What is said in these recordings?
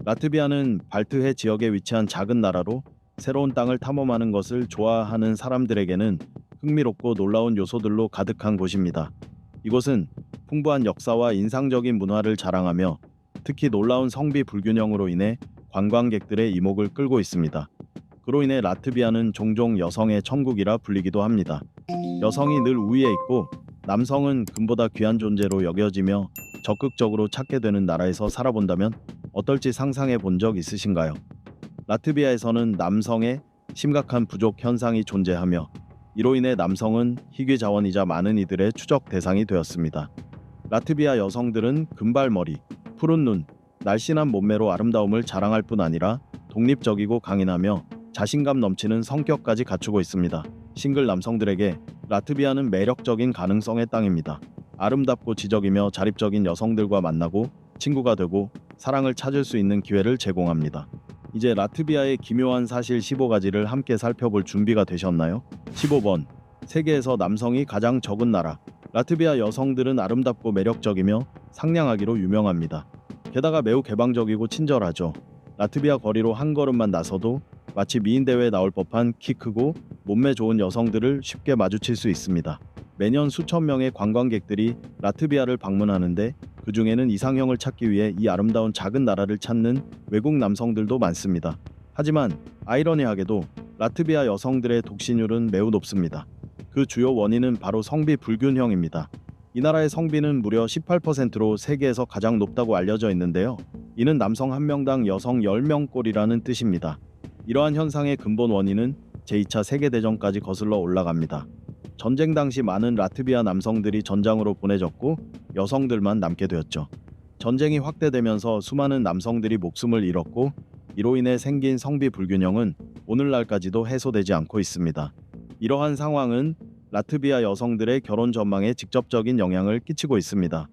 라트비아는 발트해 지역에 위치한 작은 나라로 새로운 땅을 탐험하는 것을 좋아하는 사람들에게는 흥미롭고 놀라운 요소들로 가득한 곳입니다. 이곳은 풍부한 역사와 인상적인 문화를 자랑하며 특히 놀라운 성비 불균형으로 인해 관광객들의 이목을 끌고 있습니다. 그로 인해 라트비아는 종종 여성의 천국이라 불리기도 합니다. 여성이 늘 우위에 있고 남성은 금보다 귀한 존재로 여겨지며 적극적으로 찾게 되는 나라에서 살아본다면 어떨지 상상해 본 적 있으신가요? 라트비아에서는 남성의 심각한 부족 현상이 존재하며 이로 인해 남성은 희귀 자원이자 많은 이들의 추적 대상이 되었습니다. 라트비아 여성들은 금발머리, 푸른 눈, 날씬한 몸매로 아름다움을 자랑할 뿐 아니라 독립적이고 강인하며 자신감 넘치는 성격까지 갖추고 있습니다. 싱글 남성들에게 라트비아는 매력적인 가능성의 땅입니다. 아름답고 지적이며 자립적인 여성들과 만나고 친구가 되고 사랑을 찾을 수 있는 기회를 제공합니다. 이제 라트비아의 기묘한 사실 15가지를 함께 살펴볼 준비가 되셨나요? 15번. 세계에서 남성이 가장 적은 나라. 라트비아 여성들은 아름답고 매력적이며 상냥하기로 유명합니다. 게다가 매우 개방적이고 친절하죠. 라트비아 거리로 한 걸음만 나서도 마치 미인 대회에 나올 법한 키 크고 몸매 좋은 여성들을 쉽게 마주칠 수 있습니다. 매년 수천 명의 관광객들이 라트비아를 방문하는데 그 중에는 이상형을 찾기 위해 이 아름다운 작은 나라를 찾는 외국 남성들도 많습니다. 하지만 아이러니하게도 라트비아 여성들의 독신율은 매우 높습니다. 그 주요 원인은 바로 성비 불균형입니다. 이 나라의 성비는 무려 18%로 세계에서 가장 높다고 알려져 있는데요. 이는 남성 1명당 여성 10명꼴이라는 뜻입니다. 이러한 현상의 근본 원인은 제2차 세계대전까지 거슬러 올라갑니다. 전쟁 당시 많은 라트비아 남성들이 전장으로 보내졌고 여성들만 남게 되었죠. 전쟁이 확대되면서 수많은 남성들이 목숨을 잃었고 이로 인해 생긴 성비 불균형은 오늘날까지도 해소되지 않고 있습니다. 이러한 상황은 라트비아 여성들의 결혼 전망에 직접적인 영향을 끼치고 있습니다.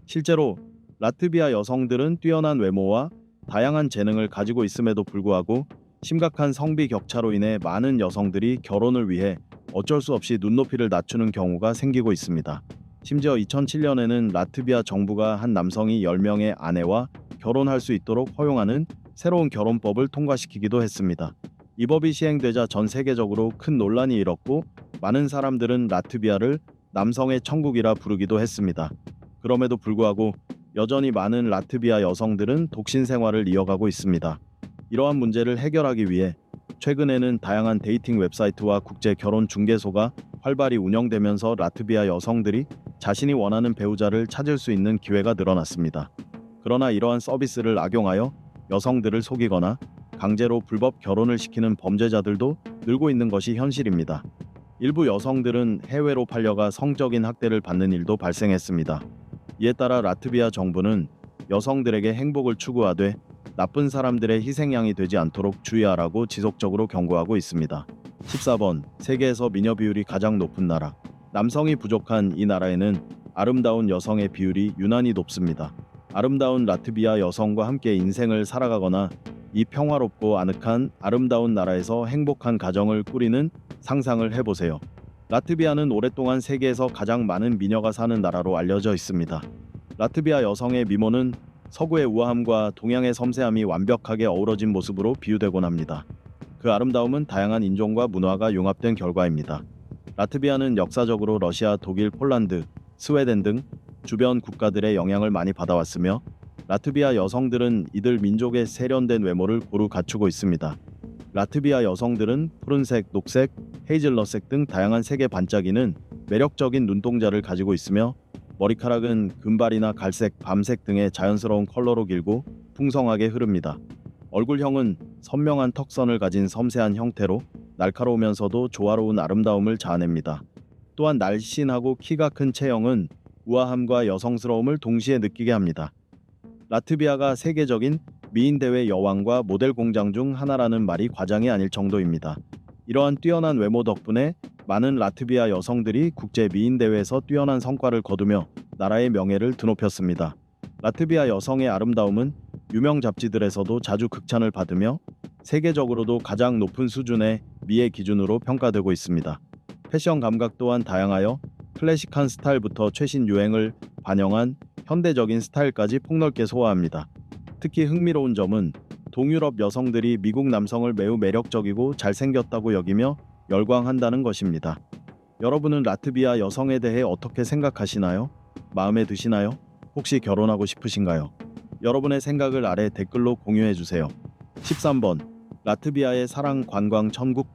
실제로 라트비아 여성들은 뛰어난 외모와 다양한 재능을 가지고 있음에도 불구하고 심각한 성비 격차로 인해 많은 여성들이 결혼을 위해 어쩔 수 없이 눈높이를 낮추는 경우가 생기고 있습니다. 심지어 2007년에는 라트비아 정부가 한 남성이 10명의 아내와 결혼할 수 있도록 허용하는 새로운 결혼법을 통과시키기도 했습니다. 이 법이 시행되자 전 세계적으로 큰 논란이 일었고 많은 사람들은 라트비아를 남성의 천국이라 부르기도 했습니다. 그럼에도 불구하고 여전히 많은 라트비아 여성들은 독신 생활을 이어가고 있습니다. 이러한 문제를 해결하기 위해 최근에는 다양한 데이팅 웹사이트와 국제 결혼 중개소가 활발히 운영되면서 라트비아 여성들이 자신이 원하는 배우자를 찾을 수 있는 기회가 늘어났습니다. 그러나 이러한 서비스를 악용하여 여성들을 속이거나 강제로 불법 결혼을 시키는 범죄자들도 늘고 있는 것이 현실입니다. 일부 여성들은 해외로 팔려가 성적인 학대를 받는 일도 발생했습니다. 이에 따라 라트비아 정부는 여성들에게 행복을 추구하되 나쁜 사람들의 희생양이 되지 않도록 주의하라고 지속적으로 경고하고 있습니다. 14번. 세계에서 미녀 비율이 가장 높은 나라. 남성이 부족한 이 나라에는 아름다운 여성의 비율이 유난히 높습니다. 아름다운 라트비아 여성과 함께 인생을 살아가거나 이 평화롭고 아늑한 아름다운 나라에서 행복한 가정을 꾸리는 상상을 해보세요. 라트비아는 오랫동안 세계에서 가장 많은 미녀가 사는 나라로 알려져 있습니다. 라트비아 여성의 미모는 서구의 우아함과 동양의 섬세함이 완벽하게 어우러진 모습으로 비유되곤 합니다. 그 아름다움은 다양한 인종과 문화가 융합된 결과입니다. 라트비아는 역사적으로 러시아, 독일, 폴란드, 스웨덴 등 주변 국가들의 영향을 많이 받아왔으며 라트비아 여성들은 이들 민족의 세련된 외모를 고루 갖추고 있습니다. 라트비아 여성들은 푸른색, 녹색, 헤이즐넛색 등 다양한 색의 반짝이는 매력적인 눈동자를 가지고 있으며 머리카락은 금발이나 갈색, 밤색 등의 자연스러운 컬러로 길고 풍성하게 흐릅니다. 얼굴형은 선명한 턱선을 가진 섬세한 형태로 날카로우면서도 조화로운 아름다움을 자아냅니다. 또한 날씬하고 키가 큰 체형은 우아함과 여성스러움을 동시에 느끼게 합니다. 라트비아가 세계적인 미인 대회 여왕과 모델 공장 중 하나라는 말이 과장이 아닐 정도입니다. 이러한 뛰어난 외모 덕분에 많은 라트비아 여성들이 국제 미인 대회에서 뛰어난 성과를 거두며 나라의 명예를 드높였습니다. 라트비아 여성의 아름다움은 유명 잡지들에서도 자주 극찬을 받으며 세계적으로도 가장 높은 수준의 미의 기준으로 평가되고 있습니다. 패션 감각 또한 다양하여 클래식한 스타일부터 최신 유행을 반영한 현대적인 스타일까지 폭넓게 소화합니다. 특히 흥미로운 점은 동유럽 여성들이 미국 남성을 매우 매력적이고 잘생겼다고 여기며 열광한다는 것입니다. 여러분은 라트비아 여성에 대해 어떻게 생각하시나요? 마음에 드시나요? 혹시 결혼하고 싶으신가요? 여러분의 생각을 아래 댓글로 공유해 주세요. 13번. 라트비아의 사랑 관광 천국.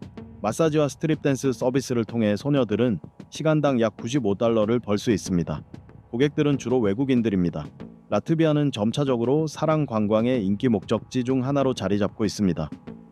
마사지와 스트립 댄스 서비스를 통해 소녀들은 시간당 약 95달러를 벌 수 있습니다. 고객들은 주로 외국인들입니다. 라트비아는 점차적으로 사랑 관광의 인기 목적지 중 하나로 자리 잡고 있습니다.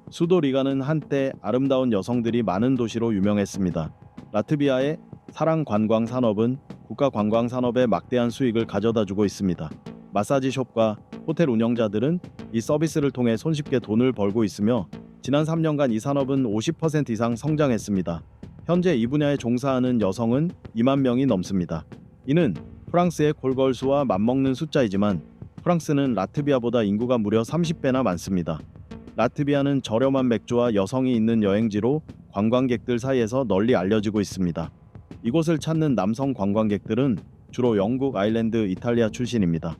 수도 리가는 한때 아름다운 여성들이 많은 도시로 유명했습니다. 라트비아의 사랑 관광 산업은 국가 관광 산업에 막대한 수익을 가져다주고 있습니다. 마사지숍과 호텔 운영자들은 이 서비스를 통해 손쉽게 돈을 벌고 있으며 지난 3년간 이 산업은 50% 이상 성장했습니다. 현재 이 분야에 종사하는 여성은 2만 명이 넘습니다. 이는 프랑스의 골걸수와 맞먹는 숫자이지만 프랑스는 라트비아보다 인구가 무려 30배나 많습니다. 라트비아는 저렴한 맥주와 여성이 있는 여행지로 관광객들 사이에서 널리 알려지고 있습니다. 이곳을 찾는 남성 관광객들은 주로 영국, 아일랜드, 이탈리아 출신입니다.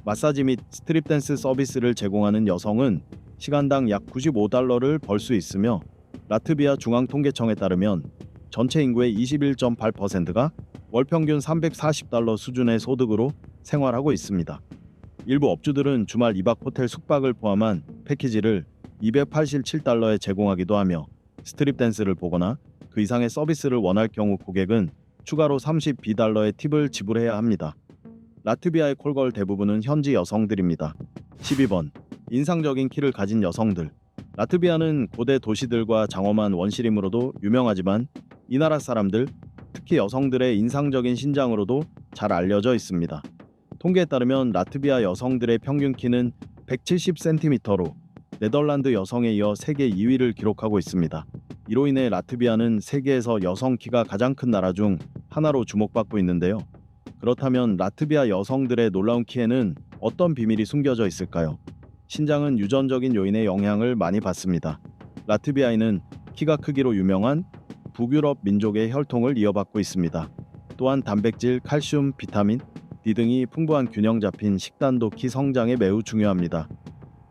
마사지 및 스트립 댄스 서비스를 제공하는 여성은 시간당 약 95달러를 벌 수 있으며 라트비아 중앙통계청에 따르면 전체 인구의 21.8%가 월 평균 340달러 수준의 소득으로 생활하고 있습니다. 일부 업주들은 주말 2박 호텔 숙박을 포함한 패키지를 287달러에 제공하기도 하며 스트립 댄스를 보거나 그 이상의 서비스를 원할 경우 고객은 추가로 32달러의 팁을 지불해야 합니다. 라트비아의 콜걸 대부분은 현지 여성들입니다. 12번. 인상적인 키를 가진 여성들. 라트비아는 고대 도시들과 장엄한 원시림으로도 유명하지만 이 나라 사람들, 특히 여성들의 인상적인 신장으로도 잘 알려져 있습니다. 통계에 따르면 라트비아 여성들의 평균 키는 170cm로 네덜란드 여성에 이어 세계 2위를 기록하고 있습니다. 이로 인해 라트비아는 세계에서 여성 키가 가장 큰 나라 중 하나로 주목받고 있는데요. 그렇다면 라트비아 여성들의 놀라운 키에는 어떤 비밀이 숨겨져 있을까요? 신장은 유전적인 요인의 영향을 많이 받습니다. 라트비아인은 키가 크기로 유명한 북유럽 민족의 혈통을 이어받고 있습니다. 또한 단백질, 칼슘, 비타민, D 등이 풍부한 균형 잡힌 식단도 키 성장에 매우 중요합니다.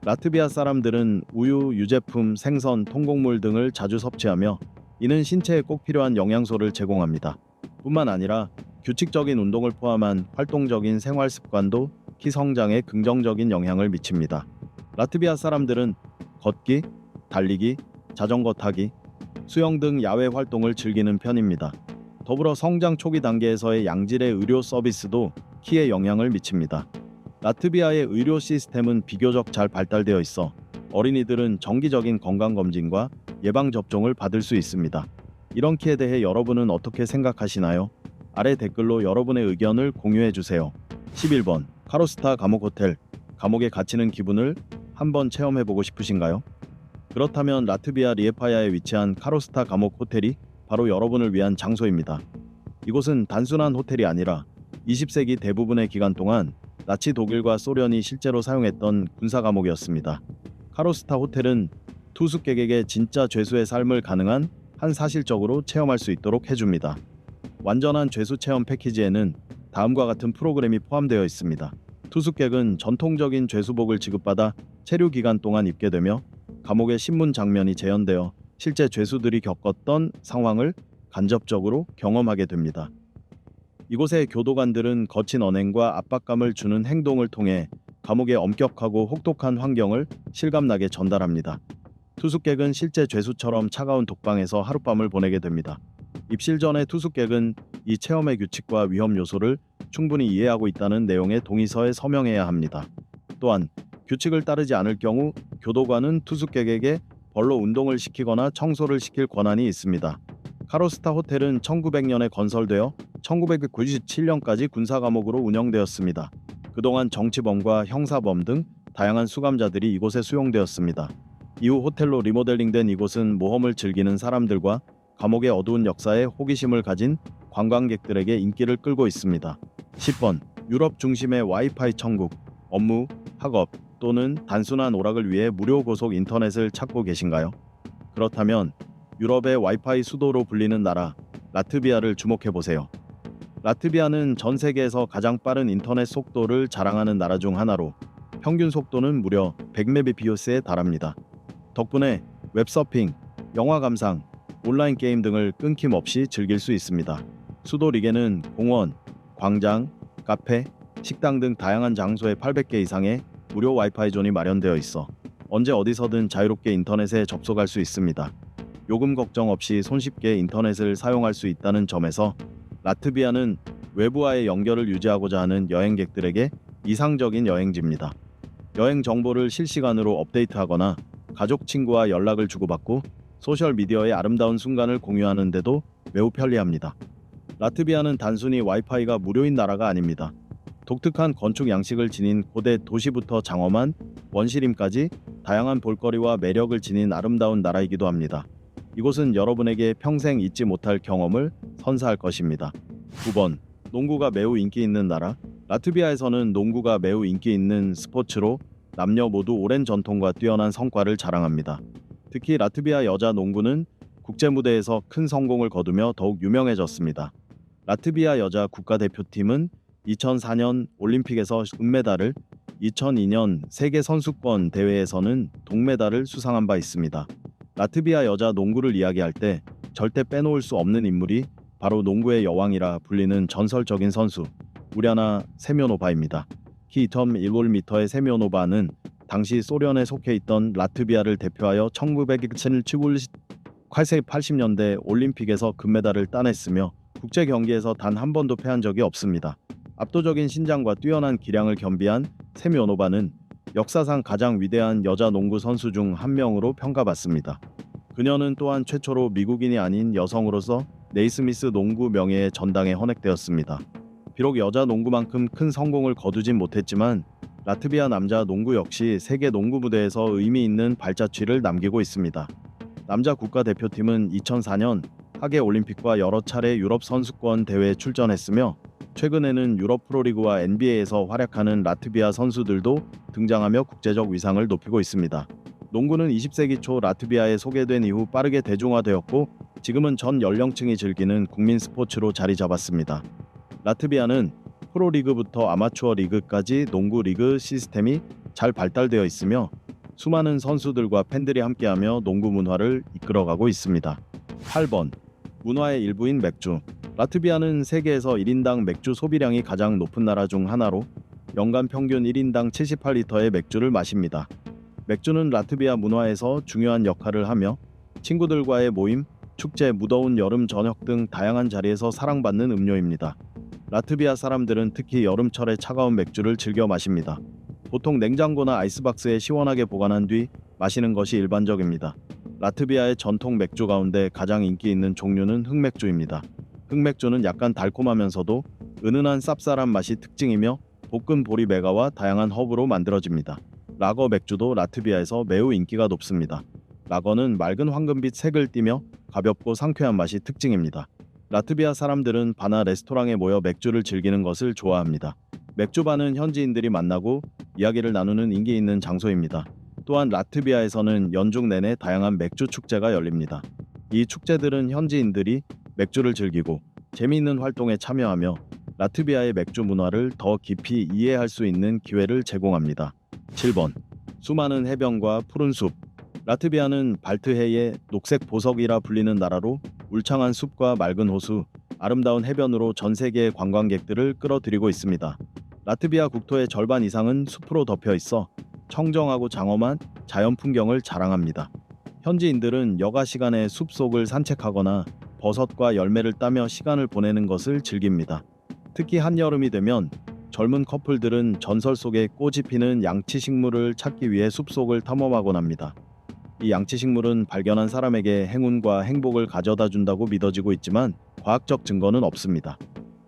라트비아 사람들은 우유, 유제품, 생선, 통곡물 등을 자주 섭취하며 이는 신체에 꼭 필요한 영양소를 제공합니다. 뿐만 아니라 규칙적인 운동을 포함한 활동적인 생활 습관도 키 성장에 긍정적인 영향을 미칩니다. 라트비아 사람들은 걷기, 달리기, 자전거 타기, 수영 등 야외 활동을 즐기는 편입니다. 더불어 성장 초기 단계에서의 양질의 의료 서비스도 키에 영향을 미칩니다. 라트비아의 의료 시스템은 비교적 잘 발달되어 있어 어린이들은 정기적인 건강검진과 예방접종을 받을 수 있습니다. 이런 키에 대해 여러분은 어떻게 생각하시나요? 아래 댓글로 여러분의 의견을 공유해주세요. 11번. 카로스타 감옥 호텔. 감옥에 갇히는 기분을 한번 체험해보고 싶으신가요? 그렇다면 라트비아 리에파야에 위치한 카로스타 감옥 호텔이 바로 여러분을 위한 장소입니다. 이곳은 단순한 호텔이 아니라 20세기 대부분의 기간 동안 나치 독일과 소련이 실제로 사용했던 군사 감옥이었습니다. 카로스타 호텔은 투숙객에게 진짜 죄수의 삶을 가능한 한 사실적으로 체험할 수 있도록 해줍니다. 완전한 죄수 체험 패키지에는 다음과 같은 프로그램이 포함되어 있습니다. 투숙객은 전통적인 죄수복을 지급받아 체류 기간 동안 입게 되며 감옥의 신문 장면이 재현되어 실제 죄수들이 겪었던 상황을 간접적으로 경험하게 됩니다. 이곳의 교도관들은 거친 언행과 압박감을 주는 행동을 통해 감옥의 엄격하고 혹독한 환경을 실감나게 전달합니다. 투숙객은 실제 죄수처럼 차가운 독방에서 하룻밤을 보내게 됩니다. 입실 전에 투숙객은 이 체험의 규칙과 위험 요소를 충분히 이해하고 있다는 내용의 동의서에 서명해야 합니다. 또한 규칙을 따르지 않을 경우 교도관은 투숙객에게 벌로 운동을 시키거나 청소를 시킬 권한이 있습니다. 카로스타 호텔은 1900년에 건설되어 1997년까지 군사감옥으로 운영되었습니다. 그동안 정치범과 형사범 등 다양한 수감자들이 이곳에 수용되었습니다. 이후 호텔로 리모델링된 이곳은 모험을 즐기는 사람들과 감옥의 어두운 역사에 호기심을 가진 관광객들에게 인기를 끌고 있습니다. 10번. 유럽 중심의 와이파이 천국. 업무, 학업 또는 단순한 오락을 위해 무료 고속 인터넷을 찾고 계신가요? 그렇다면 유럽의 와이파이 수도로 불리는 나라 라트비아를 주목해보세요. 라트비아는 전 세계에서 가장 빠른 인터넷 속도를 자랑하는 나라 중 하나로 평균 속도는 무려 100mbps에 달합니다. 덕분에 웹서핑, 영화 감상, 온라인 게임 등을 끊김없이 즐길 수 있습니다. 수도 리게는 공원, 광장, 카페, 식당 등 다양한 장소에 800개 이상의 무료 와이파이 존이 마련되어 있어 언제 어디서든 자유롭게 인터넷에 접속할 수 있습니다. 요금 걱정 없이 손쉽게 인터넷을 사용할 수 있다는 점에서 라트비아는 외부와의 연결을 유지하고자 하는 여행객들에게 이상적인 여행지입니다. 여행 정보를 실시간으로 업데이트하거나 가족, 친구와 연락을 주고받고 소셜미디어의 아름다운 순간을 공유하는 데도 매우 편리합니다. 라트비아는 단순히 와이파이가 무료인 나라가 아닙니다. 독특한 건축 양식을 지닌 고대 도시부터 장엄한 원시림까지 다양한 볼거리와 매력을 지닌 아름다운 나라이기도 합니다. 이곳은 여러분에게 평생 잊지 못할 경험을 선사할 것입니다. 9번. 농구가 매우 인기 있는 나라. 라트비아에서는 농구가 매우 인기 있는 스포츠로 남녀 모두 오랜 전통과 뛰어난 성과를 자랑합니다. 특히 라트비아 여자 농구는 국제 무대에서 큰 성공을 거두며 더욱 유명해졌습니다. 라트비아 여자 국가대표팀은 2004년 올림픽에서 은메달을, 2002년 세계 선수권 대회에서는 동메달을 수상한 바 있습니다. 라트비아 여자 농구를 이야기할 때 절대 빼놓을 수 없는 인물이 바로 농구의 여왕이라 불리는 전설적인 선수 우랴나 세면오바입니다. 키 2.1m의 세면오바는 당시 소련에 속해 있던 라트비아를 대표하여 1987 80년대 올림픽에서 금메달을 따냈으며 국제 경기에서 단 한 번도 패한 적이 없습니다. 압도적인 신장과 뛰어난 기량을 겸비한 세면오바는 역사상 가장 위대한 여자 농구 선수 중 한 명으로 평가받습니다. 그녀는 또한 최초로 미국인이 아닌 여성으로서 네이스미스 농구 명예의 전당에 헌액되었습니다. 비록 여자 농구만큼 큰 성공을 거두진 못했지만 라트비아 남자 농구 역시 세계 농구 무대에서 의미 있는 발자취를 남기고 있습니다. 남자 국가대표팀은 2004년 하계 올림픽과 여러 차례 유럽 선수권 대회에 출전했으며 최근에는 유럽 프로리그와 NBA에서 활약하는 라트비아 선수들도 등장하며 국제적 위상을 높이고 있습니다. 농구는 20세기 초 라트비아에 소개된 이후 빠르게 대중화되었고 지금은 전 연령층이 즐기는 국민 스포츠로 자리 잡았습니다. 라트비아는 프로리그부터 아마추어 리그까지 농구 리그 시스템이 잘 발달되어 있으며 수많은 선수들과 팬들이 함께하며 농구 문화를 이끌어가고 있습니다. 8번. 문화의 일부인 맥주. 라트비아는 세계에서 1인당 맥주 소비량이 가장 높은 나라 중 하나로 연간 평균 1인당 78리터의 맥주를 마십니다. 맥주는 라트비아 문화에서 중요한 역할을 하며 친구들과의 모임, 축제, 무더운 여름 저녁 등 다양한 자리에서 사랑받는 음료입니다. 라트비아 사람들은 특히 여름철에 차가운 맥주를 즐겨 마십니다. 보통 냉장고나 아이스박스에 시원하게 보관한 뒤 마시는 것이 일반적입니다. 라트비아의 전통 맥주 가운데 가장 인기 있는 종류는 흑맥주입니다. 흑맥주는 약간 달콤하면서도 은은한 쌉쌀한 맛이 특징이며 볶은 보리메가와 다양한 허브로 만들어집니다. 라거 맥주도 라트비아에서 매우 인기가 높습니다. 라거는 맑은 황금빛 색을 띠며 가볍고 상쾌한 맛이 특징입니다. 라트비아 사람들은 바나 레스토랑에 모여 맥주를 즐기는 것을 좋아합니다. 맥주바는 현지인들이 만나고 이야기를 나누는 인기 있는 장소입니다. 또한 라트비아에서는 연중 내내 다양한 맥주 축제가 열립니다. 이 축제들은 현지인들이 맥주를 즐기고 재미있는 활동에 참여하며 라트비아의 맥주 문화를 더 깊이 이해할 수 있는 기회를 제공합니다. 7번. 수많은 해변과 푸른 숲. 라트비아는 발트해의 녹색 보석이라 불리는 나라로 울창한 숲과 맑은 호수, 아름다운 해변으로 전 세계의 관광객들을 끌어들이고 있습니다. 라트비아 국토의 절반 이상은 숲으로 덮여 있어 청정하고 장엄한 자연 풍경을 자랑합니다. 현지인들은 여가 시간에 숲속을 산책하거나 버섯과 열매를 따며 시간을 보내는 것을 즐깁니다. 특히 한여름이 되면 젊은 커플들은 전설 속의 꽃이 피는 양치식물을 찾기 위해 숲속을 탐험하곤 합니다. 이 양치식물은 발견한 사람에게 행운과 행복을 가져다 준다고 믿어지고 있지만 과학적 증거는 없습니다.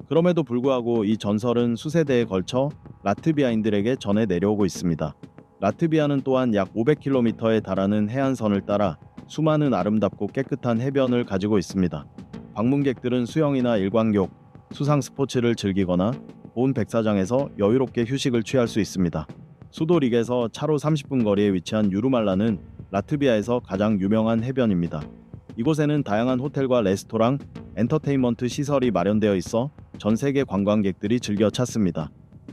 그럼에도 불구하고 이 전설은 수세대에 걸쳐 라트비아인들에게 전해 내려오고 있습니다. 라트비아는 또한 약 500km에 달하는 해안선을 따라 수많은 아름답고 깨끗한 해변을 가지고 있습니다. 방문객들은 수영이나 일광욕, 수상 스포츠를 즐기거나 온 백사장에서 여유롭게 휴식을 취할 수 있습니다. 수도 리게에서 차로 30분 거리에 위치한 유루말라는 라트비아에서 가장 유명한 해변입니다. 이곳에는 다양한 호텔과 레스토랑, 엔터테인먼트 시설이 마련되어 있어 전 세계 관광객들이 즐겨 찾습니다.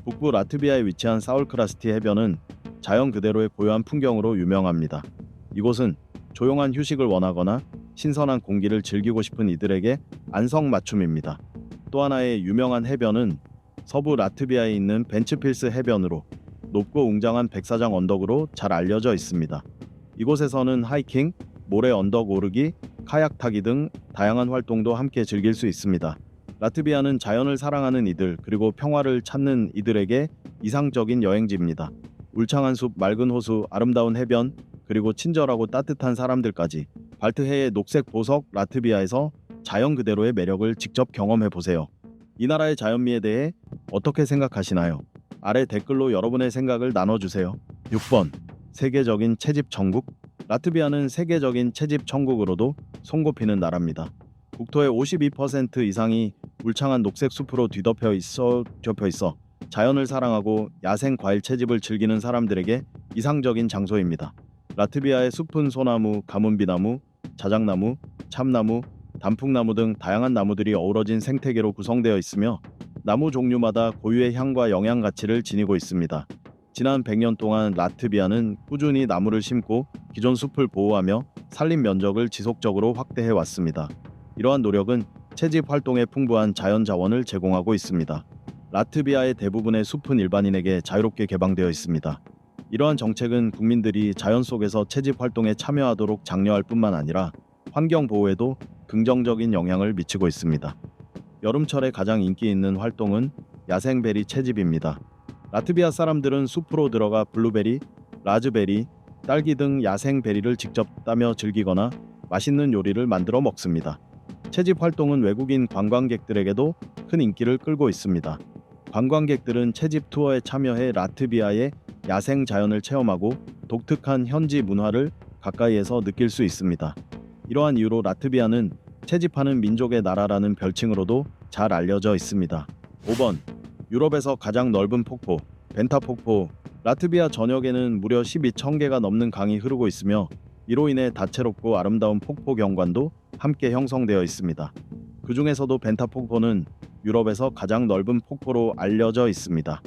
북부 라트비아에 위치한 사울크라스티 해변은 자연 그대로의 고요한 풍경으로 유명합니다. 이곳은 조용한 휴식을 원하거나 신선한 공기를 즐기고 싶은 이들에게 안성맞춤입니다. 또 하나의 유명한 해변은 서부 라트비아에 있는 벤츠필스 해변으로 높고 웅장한 백사장 언덕으로 잘 알려져 있습니다. 이곳에서는 하이킹, 모래 언덕 오르기, 카약 타기 등 다양한 활동도 함께 즐길 수 있습니다. 라트비아는 자연을 사랑하는 이들 그리고 평화를 찾는 이들에게 이상적인 여행지입니다. 울창한 숲, 맑은 호수, 아름다운 해변, 그리고 친절하고 따뜻한 사람들까지 발트해의 녹색 보석 라트비아에서 자연 그대로의 매력을 직접 경험해 보세요. 이 나라의 자연미에 대해 어떻게 생각하시나요? 아래 댓글로 여러분의 생각을 나눠주세요. 6번. 세계적인 채집 천국. 라트비아는 세계적인 채집 천국으로도 손꼽히는 나라입니다. 국토의 52% 이상이 울창한 녹색 숲으로 뒤덮여 있어 자연을 사랑하고 야생 과일 채집을 즐기는 사람들에게 이상적인 장소입니다. 라트비아의 숲은 소나무, 가문비나무, 자작나무, 참나무, 단풍나무 등 다양한 나무들이 어우러진 생태계로 구성되어 있으며 나무 종류마다 고유의 향과 영양 가치를 지니고 있습니다. 지난 100년 동안 라트비아는 꾸준히 나무를 심고 기존 숲을 보호하며 산림 면적을 지속적으로 확대해 왔습니다. 이러한 노력은 채집 활동에 풍부한 자연 자원을 제공하고 있습니다. 라트비아의 대부분의 숲은 일반인에게 자유롭게 개방되어 있습니다. 이러한 정책은 국민들이 자연 속에서 채집 활동에 참여하도록 장려할 뿐만 아니라 환경 보호에도 긍정적인 영향을 미치고 있습니다. 여름철에 가장 인기 있는 활동은 야생베리 채집입니다. 라트비아 사람들은 숲으로 들어가 블루베리, 라즈베리, 딸기 등 야생 베리를 직접 따며 즐기거나 맛있는 요리를 만들어 먹습니다. 채집 활동은 외국인 관광객들에게도 큰 인기를 끌고 있습니다. 관광객들은 채집 투어에 참여해 라트비아의 야생 자연을 체험하고 독특한 현지 문화를 가까이에서 느낄 수 있습니다. 이러한 이유로 라트비아는 채집하는 민족의 나라라는 별칭으로도 잘 알려져 있습니다. 5번. 유럽에서 가장 넓은 폭포, 벤타 폭포. 라트비아 전역에는 무려 12,000개가 넘는 강이 흐르고 있으며 이로 인해 다채롭고 아름다운 폭포 경관도 함께 형성되어 있습니다. 그 중에서도 벤타 폭포는 유럽에서 가장 넓은 폭포로 알려져 있습니다.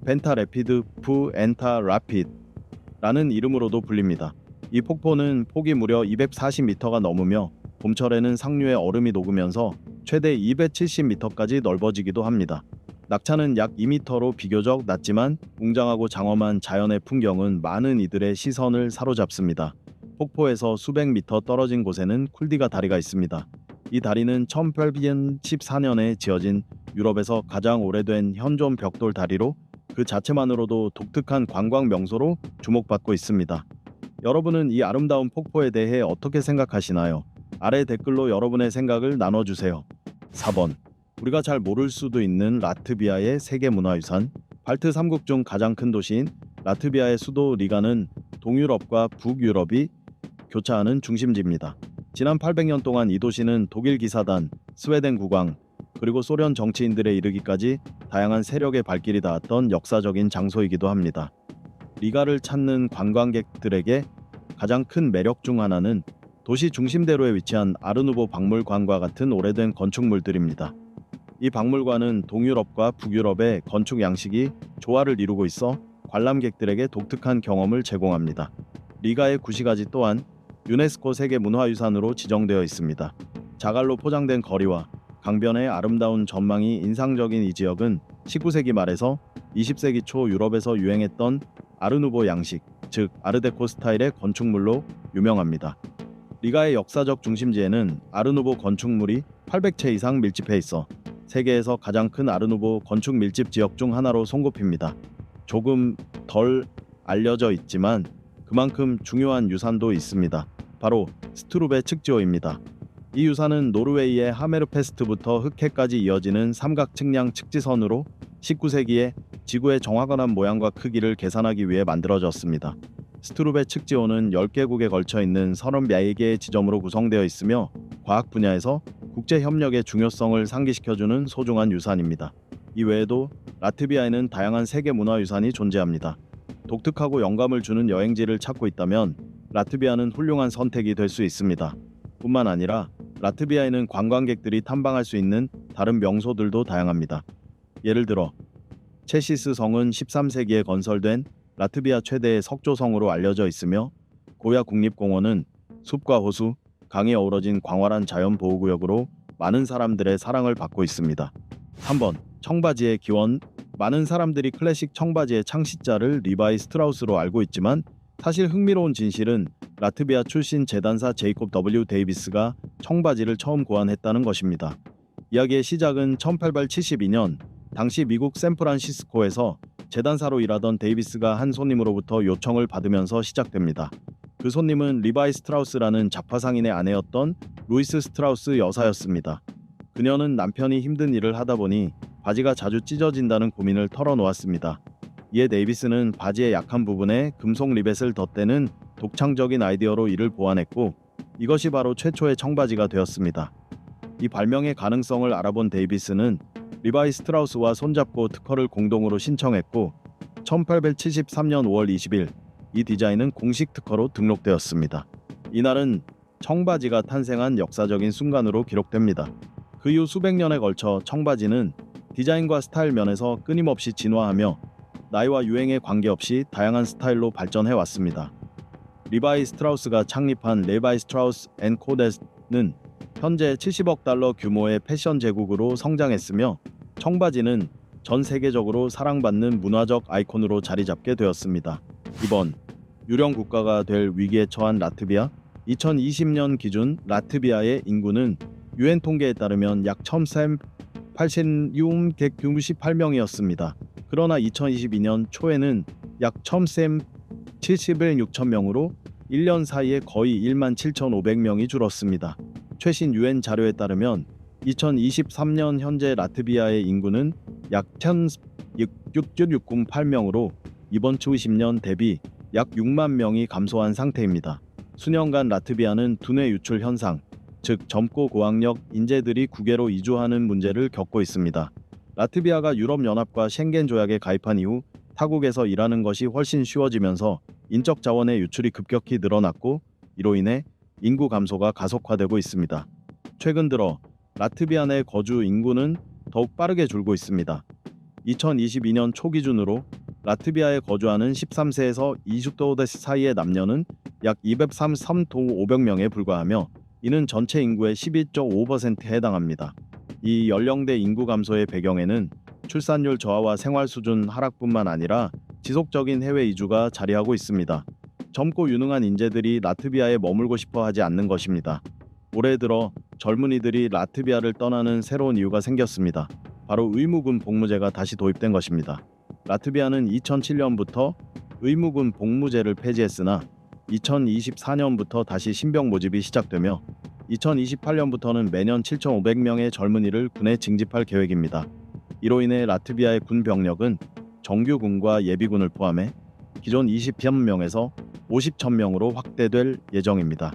벤타 레피드 푸 엔타 라피드라는 이름으로도 불립니다. 이 폭포는 폭이 무려 240m가 넘으며 봄철에는 상류의 얼음이 녹으면서 최대 270m까지 넓어지기도 합니다. 낙차는 약 2m로 비교적 낮지만 웅장하고 장엄한 자연의 풍경은 많은 이들의 시선을 사로잡습니다. 폭포에서 수백 미터 떨어진 곳에는 쿨디가 다리가 있습니다. 이 다리는 1814년에 지어진 유럽에서 가장 오래된 현존 벽돌 다리로 그 자체만으로도 독특한 관광 명소로 주목받고 있습니다. 여러분은 이 아름다운 폭포에 대해 어떻게 생각하시나요? 아래 댓글로 여러분의 생각을 나눠주세요. 4번. 우리가 잘 모를 수도 있는 라트비아의 세계문화유산. 발트 3국 중 가장 큰 도시인 라트비아의 수도 리가는 동유럽과 북유럽이 교차하는 중심지입니다. 지난 800년 동안 이 도시는 독일 기사단, 스웨덴 국왕, 그리고 소련 정치인들에 이르기까지 다양한 세력의 발길이 닿았던 역사적인 장소이기도 합니다. 리가를 찾는 관광객들에게 가장 큰 매력 중 하나는 도시 중심대로에 위치한 아르누보 박물관과 같은 오래된 건축물들입니다. 이 박물관은 동유럽과 북유럽의 건축 양식이 조화를 이루고 있어 관람객들에게 독특한 경험을 제공합니다. 리가의 구시가지 또한 유네스코 세계문화유산으로 지정되어 있습니다. 자갈로 포장된 거리와 강변의 아름다운 전망이 인상적인 이 지역은 19세기 말에서 20세기 초 유럽에서 유행했던 아르누보 양식, 즉 아르데코 스타일의 건축물로 유명합니다. 리가의 역사적 중심지에는 아르누보 건축물이 800채 이상 밀집해 있어 세계에서 가장 큰 아르누보 건축 밀집 지역 중 하나로 손꼽힙니다. 조금 덜 알려져 있지만 그만큼 중요한 유산도 있습니다. 바로 스투르베 측지호입니다. 이 유산은 노르웨이의 하메르페스트부터 흑해까지 이어지는 삼각 측량 측지선으로 19세기에 지구의 정확한 모양과 크기를 계산하기 위해 만들어졌습니다. 스투르베 측지호는 10개국에 걸쳐 있는 34개의 지점으로 구성되어 있으며 과학 분야에서 국제 협력의 중요성을 상기시켜주는 소중한 유산입니다. 이 외에도 라트비아에는 다양한 세계 문화유산이 존재합니다. 독특하고 영감을 주는 여행지를 찾고 있다면 라트비아는 훌륭한 선택이 될 수 있습니다. 뿐만 아니라 라트비아에는 관광객들이 탐방할 수 있는 다른 명소들도 다양합니다. 예를 들어 체시스 성은 13세기에 건설된 라트비아 최대의 석조성으로 알려져 있으며 고야 국립공원은 숲과 호수, 강이 어우러진 광활한 자연보호구역으로 많은 사람들의 사랑을 받고 있습니다. 3번 청바지의 기원. 많은 사람들이 클래식 청바지의 창시자를 리바이 스트라우스로 알고 있지만 사실 흥미로운 진실은 라트비아 출신 재단사 제이콥 W. 데이비스가 청바지를 처음 고안했다는 것입니다. 이야기의 시작은 1872년 당시 미국 샌프란시스코에서 재단사로 일하던 데이비스가 한 손님으로부터 요청을 받으면서 시작됩니다. 그 손님은 리바이 스트라우스라는 잡화상인의 아내였던 루이스 스트라우스 여사였습니다. 그녀는 남편이 힘든 일을 하다 보니 바지가 자주 찢어진다는 고민을 털어놓았습니다. 이에 데이비스는 바지의 약한 부분에 금속 리벳을 덧대는 독창적인 아이디어로 이를 보완했고 이것이 바로 최초의 청바지가 되었습니다. 이 발명의 가능성을 알아본 데이비스는 리바이 스트라우스와 손잡고 특허를 공동으로 신청했고 1873년 5월 20일 이 디자인은 공식 특허로 등록되었습니다. 이날은 청바지가 탄생한 역사적인 순간으로 기록됩니다. 그 이후 수백 년에 걸쳐 청바지는 디자인과 스타일 면에서 끊임없이 진화하며 나이와 유행에 관계없이 다양한 스타일로 발전해 왔습니다. 리바이 스트라우스가 창립한 레바이 스트라우스 앤 코데스는 현재 70억 달러 규모의 패션 제국으로 성장했으며 청바지는 전 세계적으로 사랑받는 문화적 아이콘으로 자리 잡게 되었습니다. 2번 유령 국가가 될 위기에 처한 라트비아. 2020년 기준 라트비아의 인구는 유엔 통계에 따르면 약 1,198명이었습니다. 그러나 2022년 초에는 약 1,076,000명으로 1년 사이에 거의 17,500명이 줄었습니다. 최신 유엔 자료에 따르면 2023년 현재 라트비아의 인구는 약 1,606.8명으로 이번 주 20년 대비 약 6만 명이 감소한 상태입니다. 수년간 라트비아는 두뇌 유출 현상, 즉 젊고 고학력 인재들이 국외로 이주하는 문제를 겪고 있습니다. 라트비아가 유럽연합과 쉥겐 조약에 가입한 이후 타국에서 일하는 것이 훨씬 쉬워지면서 인적 자원의 유출이 급격히 늘어났고 이로 인해 인구 감소가 가속화되고 있습니다. 최근 들어 라트비아 내 거주 인구는 더욱 빠르게 줄고 있습니다. 2022년 초 기준으로 라트비아에 거주하는 13세에서 20대 사이의 남녀는 약 233,500명에 불과하며 이는 전체 인구의 12.5%에 해당합니다. 이 연령대 인구 감소의 배경에는 출산율 저하와 생활 수준 하락뿐만 아니라 지속적인 해외 이주가 자리하고 있습니다. 젊고 유능한 인재들이 라트비아에 머물고 싶어 하지 않는 것입니다. 올해 들어 젊은이들이 라트비아를 떠나는 새로운 이유가 생겼습니다. 바로 의무군 복무제가 다시 도입된 것입니다. 라트비아는 2007년부터 의무군 복무제를 폐지했으나 2024년부터 다시 신병 모집이 시작되며 2028년부터는 매년 7,500명의 젊은이를 군에 징집할 계획입니다. 이로 인해 라트비아의 군 병력은 정규군과 예비군을 포함해 기존 20,000명에서 50,000명으로 확대될 예정입니다.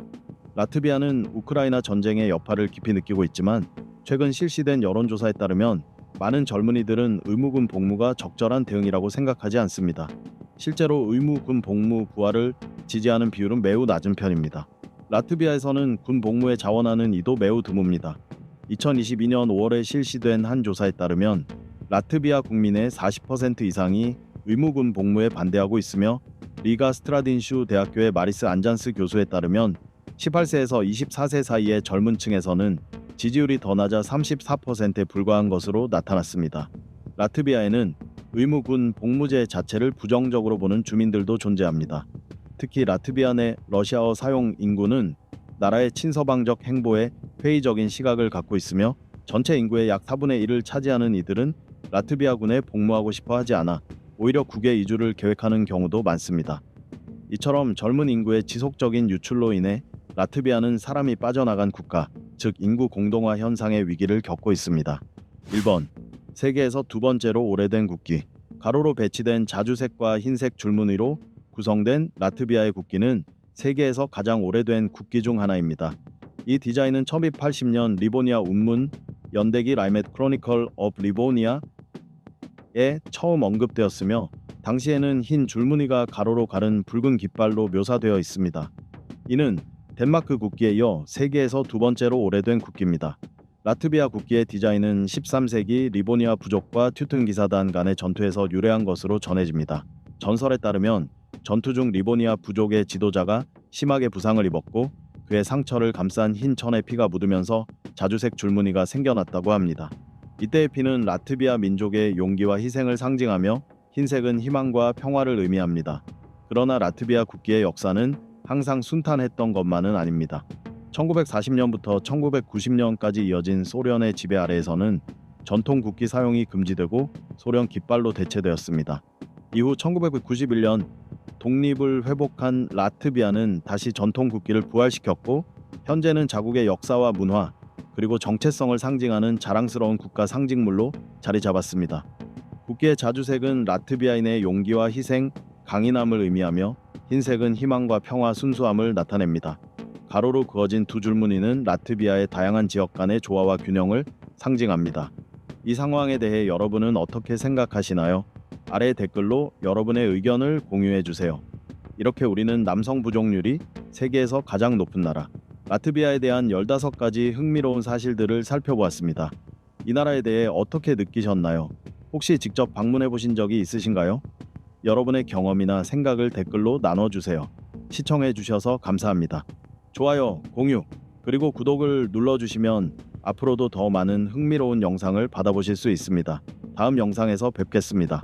라트비아는 우크라이나 전쟁의 여파를 깊이 느끼고 있지만 최근 실시된 여론조사에 따르면 많은 젊은이들은 의무군 복무가 적절한 대응이라고 생각하지 않습니다. 실제로 의무군 복무 부활을 지지하는 비율은 매우 낮은 편입니다. 라트비아에서는 군 복무에 자원하는 이도 매우 드뭅니다. 2022년 5월에 실시된 한 조사에 따르면 라트비아 국민의 40% 이상이 의무군 복무에 반대하고 있으며 리가 스트라딘슈 대학교의 마리스 안잔스 교수에 따르면 18세에서 24세 사이의 젊은 층에서는 지지율이 더 낮아 34%에 불과한 것으로 나타났습니다. 라트비아에는 의무군 복무제 자체를 부정적으로 보는 주민들도 존재합니다. 특히 라트비아 내 러시아어 사용 인구는 나라의 친서방적 행보에 회의적인 시각을 갖고 있으며 전체 인구의 약 4분의 1을 차지하는 이들은 라트비아군에 복무하고 싶어 하지 않아 오히려 국외 이주를 계획하는 경우도 많습니다. 이처럼 젊은 인구의 지속적인 유출로 인해 라트비아는 사람이 빠져나간 국가, 즉 인구 공동화 현상의 위기를 겪고 있습니다. 1번 세계에서 두 번째로 오래된 국기. 가로로 배치된 자주색과 흰색 줄무늬로 구성된 라트비아의 국기는 세계에서 가장 오래된 국기 중 하나입니다. 이 디자인은 1280년 리보니아 운문 연대기 라이멧 크로니컬 오브 리보니아에 처음 언급되었으며 당시에는 흰 줄무늬가 가로로 가른 붉은 깃발로 묘사되어 있습니다. 이는 덴마크 국기에 이어 세계에서 두 번째로 오래된 국기입니다. 라트비아 국기의 디자인은 13세기 리보니아 부족과 튜튼 기사단 간의 전투에서 유래한 것으로 전해집니다. 전설에 따르면 전투 중 리보니아 부족의 지도자가 심하게 부상을 입었고 그의 상처를 감싼 흰 천의 피가 묻으면서 자주색 줄무늬가 생겨났다고 합니다. 이때의 피는 라트비아 민족의 용기와 희생을 상징하며 흰색은 희망과 평화를 의미합니다. 그러나 라트비아 국기의 역사는 항상 순탄했던 것만은 아닙니다. 1940년부터 1990년까지 이어진 소련의 지배 아래에서는 전통 국기 사용이 금지되고 소련 깃발로 대체되었습니다. 이후 1991년 독립을 회복한 라트비아는 다시 전통 국기를 부활시켰고 현재는 자국의 역사와 문화 그리고 정체성을 상징하는 자랑스러운 국가 상징물로 자리 잡았습니다. 국기의 자주색은 라트비아인의 용기와 희생, 강인함을 의미하며 흰색은 희망과 평화, 순수함을 나타냅니다. 가로로 그어진 두 줄무늬는 라트비아의 다양한 지역 간의 조화와 균형을 상징합니다. 이 상황에 대해 여러분은 어떻게 생각하시나요? 아래 댓글로 여러분의 의견을 공유해 주세요. 이렇게 우리는 남성 부족률이 세계에서 가장 높은 나라, 라트비아에 대한 15가지 흥미로운 사실들을 살펴보았습니다. 이 나라에 대해 어떻게 느끼셨나요? 혹시 직접 방문해 보신 적이 있으신가요? 여러분의 경험이나 생각을 댓글로 나눠주세요. 시청해 주셔서 감사합니다. 좋아요, 공유, 그리고 구독을 눌러주시면 앞으로도 더 많은 흥미로운 영상을 받아보실 수 있습니다. 다음 영상에서 뵙겠습니다.